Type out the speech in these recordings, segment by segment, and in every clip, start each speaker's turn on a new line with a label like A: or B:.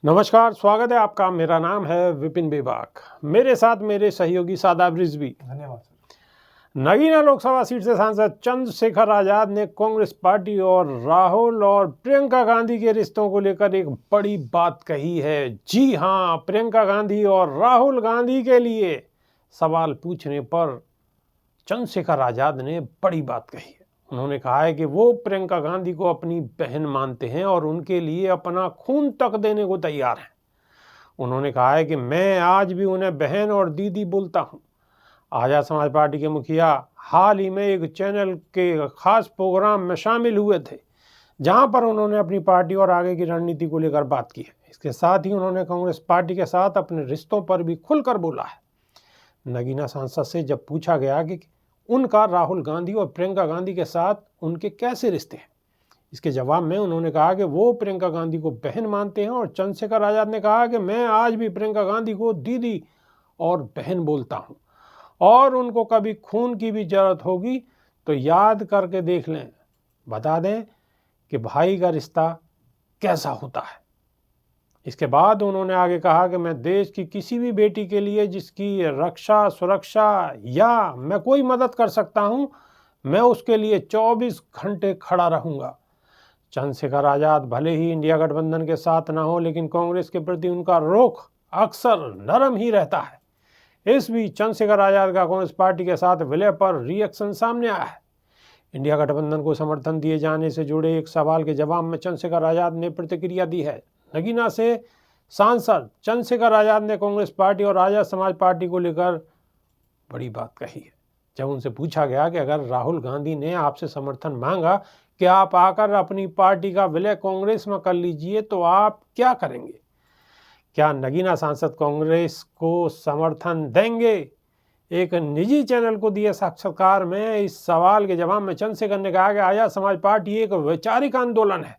A: नमस्कार, स्वागत है आपका। मेरा नाम है विपिन बेबाक। मेरे साथ मेरे सहयोगी शादाब रिजवी।
B: धन्यवाद सर।
A: नगीना लोकसभा सीट से सांसद चंद्रशेखर आजाद ने कांग्रेस पार्टी और राहुल और प्रियंका गांधी के रिश्तों को लेकर एक बड़ी बात कही है। जी हां, प्रियंका गांधी और राहुल गांधी के लिए सवाल पूछने पर चंद्रशेखर आजाद ने बड़ी बात कही है। उन्होंने कहा है कि वो प्रियंका गांधी को अपनी बहन मानते हैं और उनके लिए अपना खून तक देने को तैयार हैं। उन्होंने कहा है कि मैं आज भी उन्हें बहन और दीदी बोलता हूं। आजाद समाज पार्टी के मुखिया हाल ही में एक चैनल के खास प्रोग्राम में शामिल हुए थे, जहां पर उन्होंने अपनी पार्टी और आगे की रणनीति को लेकर बात की है। इसके साथ ही उन्होंने कांग्रेस पार्टी के साथ अपने रिश्तों पर भी खुलकर बोला है। नगीना सांसद से जब पूछा गया कि उनका राहुल गांधी और प्रियंका गांधी के साथ उनके कैसे रिश्ते हैं, इसके जवाब में उन्होंने कहा कि वो प्रियंका गांधी को बहन मानते हैं और चंद्रशेखर आजाद ने कहा कि मैं आज भी प्रियंका गांधी को दीदी और बहन बोलता हूं और उनको कभी खून की भी जरूरत होगी तो याद करके देख लें। बता दें कि भाई का रिश्ता कैसा होता है। इसके बाद उन्होंने आगे कहा कि मैं देश की किसी भी बेटी के लिए जिसकी रक्षा सुरक्षा या मैं कोई मदद कर सकता हूं, मैं उसके लिए 24 घंटे खड़ा रहूंगा। चंद्रशेखर आजाद भले ही इंडिया गठबंधन के साथ ना हो, लेकिन कांग्रेस के प्रति उनका रुख अक्सर नरम ही रहता है। इस बीच चंद्रशेखर आजाद का कांग्रेस पार्टी के साथ विलय पर रिएक्शन सामने आया है। इंडिया गठबंधन को समर्थन दिए जाने से जुड़े एक सवाल के जवाब में चंद्रशेखर आजाद ने प्रतिक्रिया दी है। नगीना से सांसद चंद्रशेखर आजाद ने कांग्रेस पार्टी और आजाद समाज पार्टी को लेकर बड़ी बात कही है। जब उनसे पूछा गया कि अगर राहुल गांधी ने आपसे समर्थन मांगा कि आप आकर अपनी पार्टी का विलय कांग्रेस में कर लीजिए, तो आप क्या करेंगे? क्या नगीना सांसद कांग्रेस को समर्थन देंगे? एक निजी चैनल को दिए साक्षात्कार में इस सवाल के जवाब में चंद्रशेखर ने कहा कि आजाद समाज पार्टी एक वैचारिक आंदोलन है।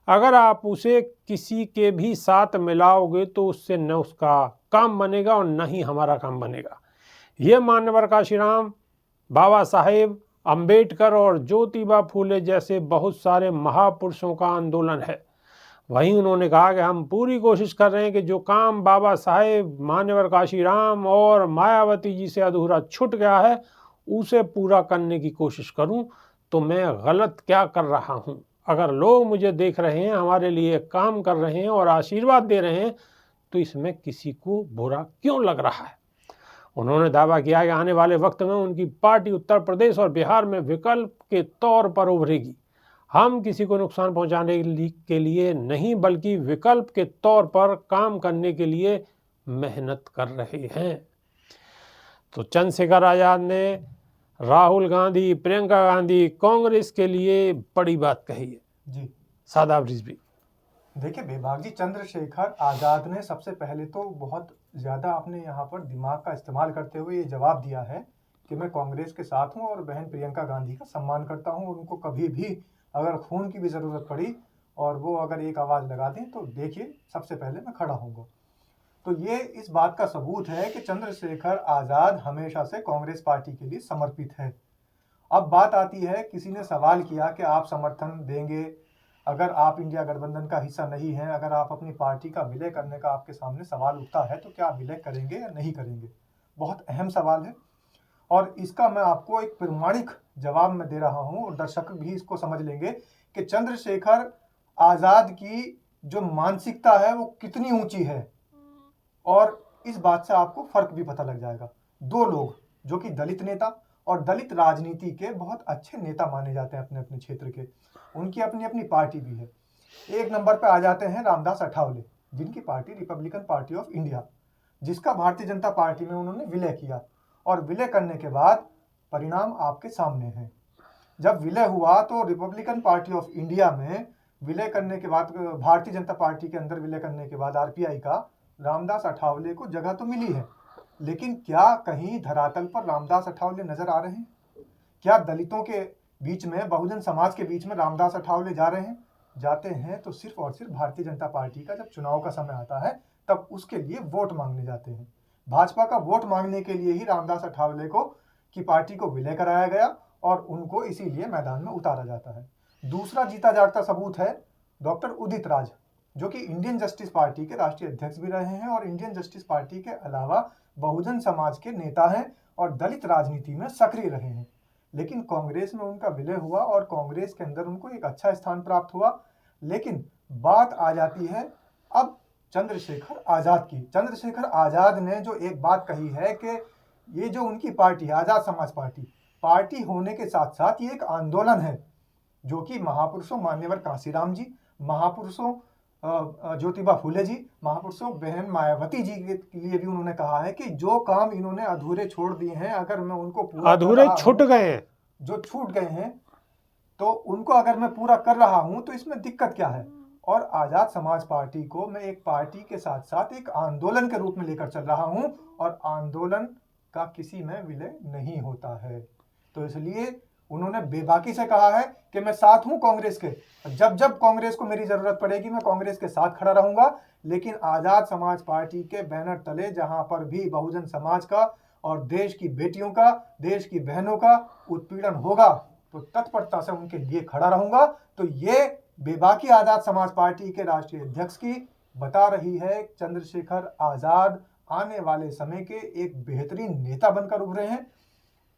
A: अगर आप उसे किसी के भी साथ मिलाओगे तो उससे न उसका काम बनेगा और न ही हमारा काम बनेगा। ये मानव काशीराम, बाबा साहेब अंबेडकर और ज्योतिबा फूले जैसे बहुत सारे महापुरुषों का आंदोलन है। वहीं उन्होंने कहा कि हम पूरी कोशिश कर रहे हैं कि जो काम बाबा साहेब, मान्यवर काशीराम और मायावती जी से अधूरा छूट गया है, उसे पूरा करने की कोशिश करूं। तो मैं गलत क्या कर रहा हूं? अगर लोग मुझे देख रहे हैं, हमारे लिए काम कर रहे हैं और आशीर्वाद दे रहे हैं, तो इसमें किसी को बुरा क्यों लग रहा है? उन्होंने दावा किया कि आने वाले वक्त में उनकी पार्टी उत्तर प्रदेश और बिहार में विकल्प के तौर पर उभरेगी। हम किसी को नुकसान पहुंचाने के लिए नहीं, बल्कि विकल्प के तौर पर काम करने के लिए मेहनत कर रहे हैं। तो चंद्रशेखर आजाद ने राहुल गांधी, प्रियंका गांधी, कांग्रेस के लिए बड़ी बात कही है।
B: जी
A: शादाब रिजवी।
B: देखिए बेबाक जी, चंद्रशेखर आजाद ने सबसे पहले तो बहुत ज़्यादा अपने यहाँ पर दिमाग का इस्तेमाल करते हुए ये जवाब दिया है कि मैं कांग्रेस के साथ हूँ और बहन प्रियंका गांधी का सम्मान करता हूँ। उनको कभी भी अगर खून की भी ज़रूरत पड़ी और वो अगर एक आवाज़ लगा दें तो देखिए सबसे पहले मैं खड़ा हूँगा। तो ये इस बात का सबूत है कि चंद्रशेखर आज़ाद हमेशा से कांग्रेस पार्टी के लिए समर्पित है। अब बात आती है, किसी ने सवाल किया कि आप समर्थन देंगे अगर आप इंडिया गठबंधन का हिस्सा नहीं हैं, अगर आप अपनी पार्टी का विलय करने का आपके सामने सवाल उठता है तो क्या आप विलय करेंगे या नहीं करेंगे? बहुत अहम सवाल है और इसका मैं आपको एक प्रमाणिक जवाब में दे रहा हूं और दर्शक भी इसको समझ लेंगे कि चंद्रशेखर आज़ाद की जो मानसिकता है वो कितनी ऊंची है। और इस बात से आपको फर्क भी पता लग जाएगा। दो लोग जो कि दलित नेता और दलित राजनीति के बहुत अच्छे नेता माने जाते हैं अपने अपने क्षेत्र के, उनकी अपनी अपनी पार्टी भी है। एक नंबर पे आ जाते हैं रामदास अठावले, जिनकी party Republican party of India, जिसका भारतीय जनता पार्टी में उन्होंने विलय किया और विलय करने के बाद परिणाम आपके सामने है। जब विलय हुआ तो रिपब्लिकन पार्टी ऑफ इंडिया में विलय करने के बाद, भारतीय जनता पार्टी के अंदर विलय करने के बाद आरपीआई का रामदास अठावले को जगह तो मिली है, लेकिन क्या कहीं धरातल पर रामदास अठावले नजर आ रहे हैं? क्या दलितों के बीच में, बहुजन समाज के बीच में रामदास अठावले जा रहे हैं? जाते हैं तो सिर्फ और सिर्फ भारतीय जनता पार्टी का जब चुनाव का समय आता है तब उसके लिए वोट मांगने जाते हैं। भाजपा का वोट मांगने के लिए ही रामदास अठावले को की पार्टी को विलय कराया गया और उनको इसीलिए मैदान में उतारा जाता है। दूसरा जीता जागता सबूत है डॉक्टर उदित राज, जो कि इंडियन जस्टिस पार्टी के राष्ट्रीय अध्यक्ष भी रहे हैं और इंडियन जस्टिस पार्टी के अलावा बहुजन समाज के नेता हैं और दलित राजनीति में सक्रिय रहे हैं। लेकिन कांग्रेस में उनका विलय हुआ और कांग्रेस के अंदर उनको एक अच्छा स्थान प्राप्त हुआ। लेकिन बात आ जाती है अब चंद्रशेखर आजाद की। चंद्रशेखर आजाद ने जो एक बात कही है कि ये जो उनकी पार्टी है आजाद समाज पार्टी होने के साथ साथ ये एक आंदोलन है, जो कि महापुरुषों मान्यवर कांशीराम जी, महापुरुषों ज्योतिबा फूले जी, महापुरुषों बहन मायावती जी के लिए भी उन्होंने कहा है कि जो काम इन्होंने अधूरे छोड़ दिए हैं, अगर मैं उनको पूरा
A: अधूरे छूट गए हैं,
B: जो छूट गए हैं, तो उनको अगर मैं पूरा कर रहा हूं तो इसमें दिक्कत क्या है। और आजाद समाज पार्टी को मैं एक पार्टी के साथ साथ एक आंदोलन के रूप में लेकर चल रहा हूं और आंदोलन का किसी में विलय नहीं होता है। तो इसलिए उन्होंने बेबाकी से कहा है कि मैं साथ हूं कांग्रेस के, जब जब कांग्रेस को मेरी जरूरत पड़ेगी मैं कांग्रेस के साथ खड़ा रहूंगा। लेकिन आजाद समाज पार्टी के बैनर तले जहां पर भी बहुजन समाज का और देश की बेटियों का, देश की बहनों का उत्पीड़न होगा तो तत्परता से उनके लिए खड़ा रहूंगा। तो ये बेबाकी आजाद समाज पार्टी के राष्ट्रीय अध्यक्ष की बता रही है चंद्रशेखर आजाद आने वाले समय के एक बेहतरीन नेता बनकर उभरे हैं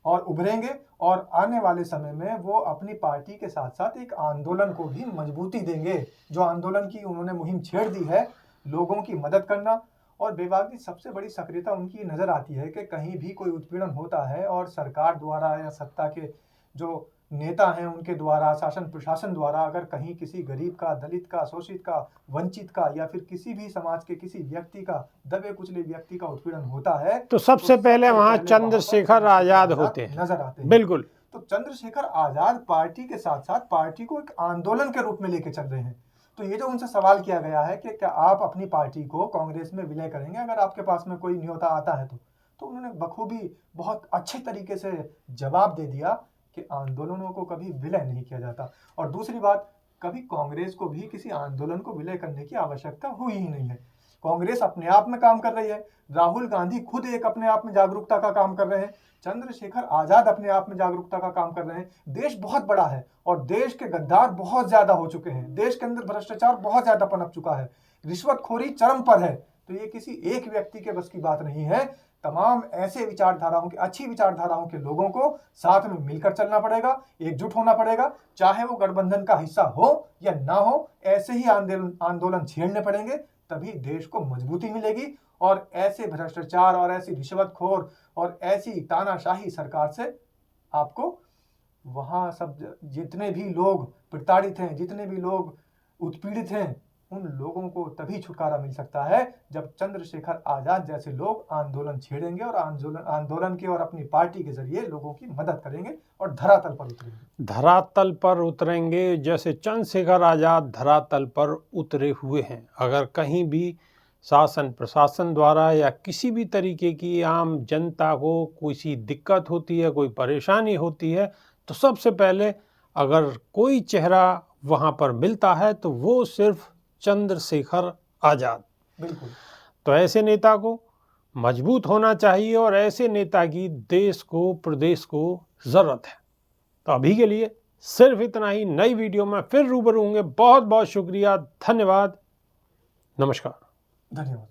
B: और उभरेंगे और आने वाले समय में वो अपनी पार्टी के साथ साथ एक आंदोलन को भी मजबूती देंगे। जो आंदोलन की उन्होंने मुहिम छेड़ दी है, लोगों की मदद करना और बेबाकी सबसे बड़ी सक्रियता उनकी नजर आती है कि कहीं भी कोई उत्पीड़न होता है और सरकार द्वारा या सत्ता के जो नेता हैं उनके द्वारा, शासन प्रशासन द्वारा अगर कहीं किसी गरीब का, दलित का, शोषित का, वंचित का या फिर किसी भी समाज के किसी व्यक्ति का, दबे कुचले व्यक्ति का उत्पीड़न होता है
A: तो सबसे पहले वहां चंद्रशेखर आजाद होते हैं,
B: नजर आते हैं।
A: बिल्कुल।
B: तो चंद्रशेखर आजाद पार्टी के साथ साथ पार्टी को एक आंदोलन के रूप में लेके चल रहे हैं। तो ये जो उनसे सवाल किया गया है कि क्या आप अपनी पार्टी को कांग्रेस में विलय करेंगे अगर आपके पास में कोई न्योता आता है, तो उन्होंने बखूबी बहुत अच्छे तरीके से जवाब दे दिया कि आंदोलनों को कभी विलय नहीं किया जाता। और दूसरी बात, कभी कांग्रेस को भी किसी आंदोलन को विलय करने की आवश्यकता हुई ही नहीं है। कांग्रेस अपने आप में काम कर रही है, राहुल गांधी खुद एक अपने आप में जागरूकता का काम कर रहे हैं, चंद्रशेखर आजाद अपने आप में जागरूकता का काम कर रहे हैं। देश बहुत बड़ा है और देश के गद्दार बहुत ज्यादा हो चुके हैं, देश के अंदर भ्रष्टाचार बहुत ज्यादा पनप चुका है, रिश्वतखोरी चरम पर है। तो ये किसी एक व्यक्ति के बस की बात नहीं है। तमाम ऐसे विचारधाराओं के, अच्छी विचारधाराओं के लोगों को साथ में मिलकर चलना पड़ेगा, एकजुट होना पड़ेगा, चाहे वो गठबंधन का हिस्सा हो या ना हो। ऐसे ही आंदोलन छेड़ने पड़ेंगे, तभी देश को मजबूती मिलेगी। और ऐसे भ्रष्टाचार और ऐसी रिश्वतखोर और ऐसी तानाशाही सरकार से आपको वहां सब जितने भी लोग प्रताड़ित हैं, जितने भी लोग उत्पीड़ित हैं, उन लोगों को तभी छुटकारा मिल सकता है जब चंद्रशेखर आजाद जैसे लोग आंदोलन छेड़ेंगे और आंदोलन के और अपनी पार्टी के जरिए लोगों की मदद करेंगे और धरातल पर उतरेंगे।
A: धरातल पर उतरेंगे जैसे चंद्रशेखर आजाद धरातल पर उतरे हुए हैं। अगर कहीं भी शासन प्रशासन द्वारा या किसी भी तरीके की आम जनता को कोई दिक्कत होती है, कोई परेशानी होती है, तो सबसे पहले अगर कोई चेहरा वहाँ पर मिलता है तो वो सिर्फ चंद्रशेखर आजाद।
B: बिल्कुल।
A: तो ऐसे नेता को मजबूत होना चाहिए और ऐसे नेता की देश को, प्रदेश को ज़रूरत है। तो अभी के लिए सिर्फ इतना ही। नई वीडियो में फिर रूबरू होंगे। बहुत बहुत शुक्रिया, धन्यवाद, नमस्कार।
B: धन्यवाद।